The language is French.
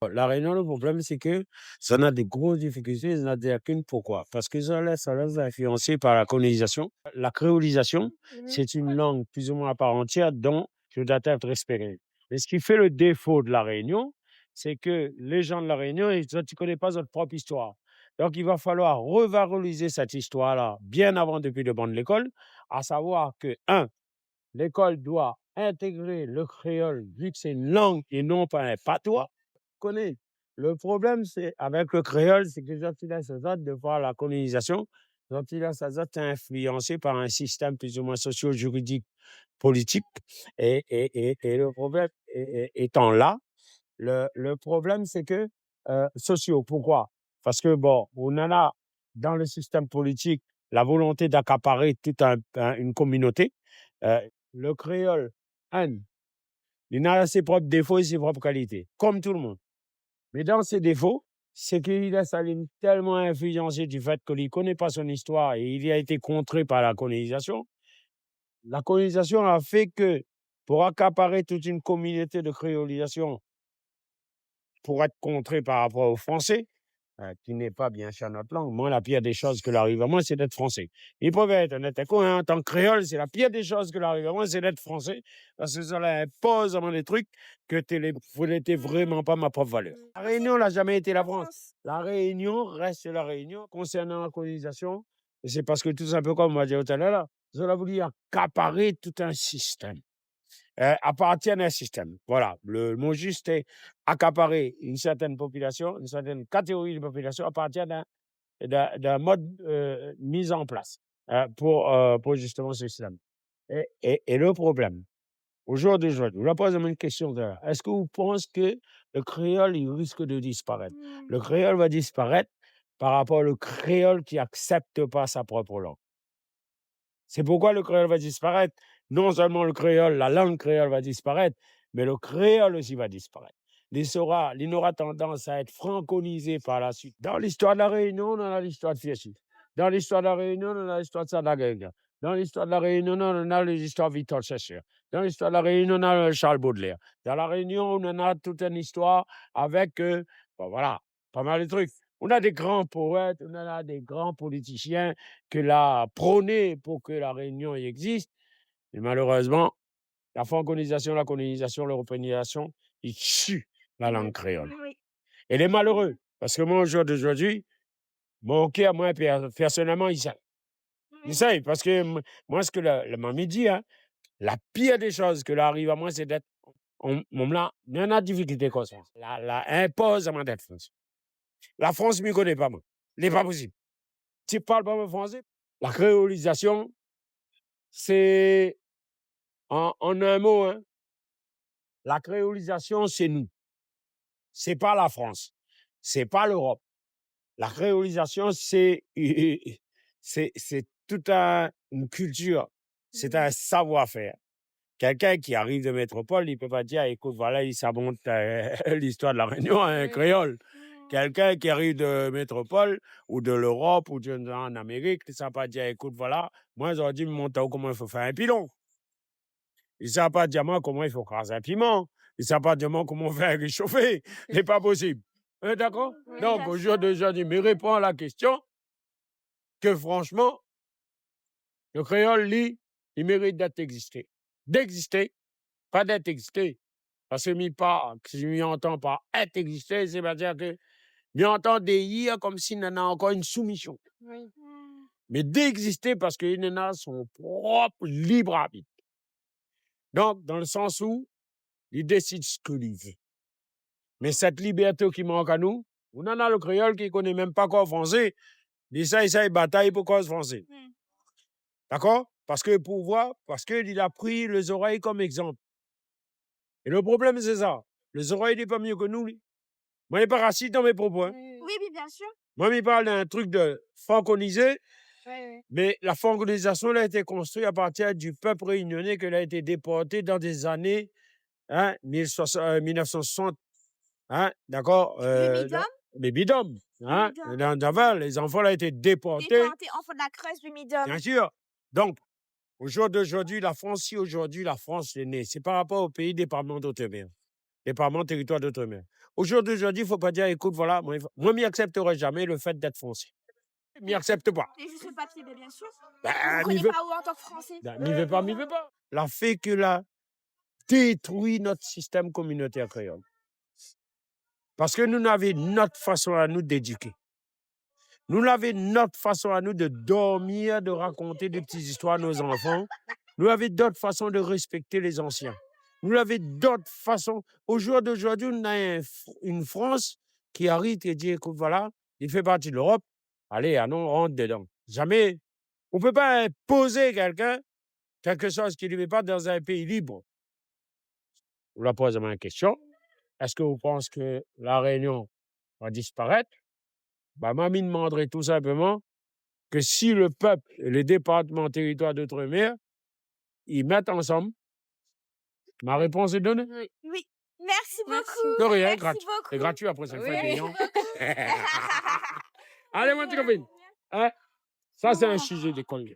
La Réunion, le problème, c'est que ça a des grosses difficultés, ça n'a des lacunes. Pourquoi? Parce que ça laisse influencé par la colonisation. La créolisation, c'est une langue plus ou moins à part entière dont je dois être respecté. Mais ce qui fait le défaut de la Réunion, c'est que les gens de la Réunion, ils ne connaissent pas notre propre histoire. Donc, il va falloir revaloriser cette histoire-là bien avant depuis le banc de l'école, à savoir que, l'école doit intégrer le créole, vu que c'est une langue et non pas un patois. Connais. Le problème, c'est avec le créole, c'est que les autres de voir la colonisation, les autres sont influencés par un système plus ou moins socio-juridique, politique. Et le problème étant là, le problème, c'est que sociaux. Pourquoi? Parce que, bon, on en a dans le système politique la volonté d'accaparer toute une communauté. Euh, le créole, un, il a ses propres défauts et ses propres qualités, comme tout le monde. Mais dans ses défauts, c'est qu'il laisse aller tellement influencé du fait qu'il ne connaît pas son histoire et il a été contré par la colonisation. La colonisation a fait que pour accaparer toute une communauté de créolisation, pour être contré par rapport aux Français, qui n'est pas bien cher notre langue. Moi, la pire des choses que l'arrive à moi, c'est d'être français. Ils peuvent être honnêtes avec moi, en tant que créole, c'est la pire des choses que l'arrive à moi, c'est d'être français, parce que ça impose à moi des trucs que vous n'étiez vraiment pas ma propre valeur. La Réunion n'a jamais été la France. La Réunion reste la Réunion. Concernant la colonisation, c'est parce que tout simplement, comme on m'a dit tout à l'heure, ils ont voulu accaparer tout un système. Appartiennent à un système. Voilà, le mot juste est accaparer une certaine population, une certaine catégorie de population à partir d'un mode mis en place pour justement ce système. Et le problème, au jour d'aujourd'hui, je vous pose une question. Est-ce que vous pensez que le créole il risque de disparaître? Le créole va disparaître par rapport au créole qui n'accepte pas sa propre langue. C'est pourquoi le créole va disparaître. Non seulement le créole, la langue créole va disparaître, mais le créole aussi va disparaître. Il aura tendance à être franconisé par la suite. Dans l'histoire de la Réunion, on a l'histoire de Fieschi. Dans l'histoire de la Réunion, on a l'histoire de Sadagenga. Dans l'histoire de la Réunion, on a l'histoire de Victor Cheshire. Dans l'histoire de la Réunion, on a Charles Baudelaire. Dans la Réunion, on en a toute une histoire avec, voilà, pas mal de trucs. On a des grands poètes, on a des grands politiciens que l'a prôné pour que la Réunion existe. Et malheureusement, la franconisation, la colonisation, l'européanisation, ils tuent la langue créole. Et les malheureux, parce que moi, au jour d'aujourd'hui, mon cœur, moi, personnellement, il sait. Il sait, parce que moi, ce que la mamie dit, la pire des choses que l'arrive à moi, c'est d'être. Il y en a difficulté comme ça. La impose à moi d'être français. La France ne me connaît pas, moi. Ce n'est pas possible. Tu ne parles pas français. La créolisation, c'est, en un mot, la créolisation, c'est nous. Ce n'est pas la France. Ce n'est pas l'Europe. La créolisation, c'est toute une culture. C'est un savoir-faire. Quelqu'un qui arrive de métropole, il ne peut pas dire, écoute, voilà, il s'abonde l'histoire de la Réunion, un créole. Quelqu'un qui arrive de métropole ou de l'Europe ou en Amérique, il ne sait pas dire, écoute, voilà, moi, j'aurais dit, monter comment il faut faire un pilon. Il ne sait pas dire moi comment il faut craser un piment. Il ne sait pas dire moi comment faire réchauffer. Ce n'est pas possible. D'accord? Donc, au jour d'aujourd'hui, me répond à la question que franchement, le créole, lui, il mérite d'exister. D'exister, pas d'être existé. Parce que si je m'y entends par être existé, c'est-à-dire que je entends des comme s'il en a encore une soumission. Oui. Mais d'exister parce qu'il en a son propre libre arbitre. Donc, dans le sens où il décide ce qu'il veut. Mais cette liberté qui manque à nous, on en a le créole qui ne connaît même pas quoi français. Il bataille pour cause français. D'accord? Parce qu'il a pris les oreilles comme exemple. Et le problème, c'est ça. Les oreilles, il n'est pas mieux que nous. Moi, il n'est pas raciste dans mes propos. Oui, bien sûr. Moi, il parle d'un truc de franconiser. Mais la franconisation a été construite à partir du peuple réunionnais qui a été déporté dans des années 1960. D'accord? Les bidômes. Les enfants ont été déportés. Déportés, enfants de la Creuse du Midom. Bien sûr. Donc, au jour d'aujourd'hui, la France est née. C'est par rapport aux pays départementaux. département, territoire d'outre-mer. Aujourd'hui, il ne faut pas dire, écoute, voilà, moi, je m'y accepterai jamais le fait d'être français. Je m'y accepte pas. Et juste le papier, mais bien sûr. Ben, Vous m'y prenez veux pas où en tant que Français? ben, m'y veux pas. La fécula détruit notre système communautaire créole. Parce que nous avons notre façon à nous d'éduquer. Nous avons notre façon à nous de dormir, de raconter des petites histoires à nos enfants. Nous avons d'autres façons de respecter les anciens. Nous avons d'autres façons. Au jour d'aujourd'hui, on a une France qui arrive et dit, écoute, voilà, il fait partie de l'Europe. Allez, allons, on rentre dedans. Jamais. On ne peut pas imposer quelqu'un quelque chose qui ne lui met pas dans un pays libre. Vous la posez ma question. Est-ce que vous pensez que la Réunion va disparaître? Bah, moi, je demanderais tout simplement que si le peuple et les départements territoires d'outre-mer, ils mettent ensemble, ma réponse est donnée. Oui. Merci beaucoup. De rien, Merci beaucoup. c'est gratuit après, ça fait payant. Merci beaucoup. Allez, mon petit copine. Hein? Ça, c'est un sujet d'école.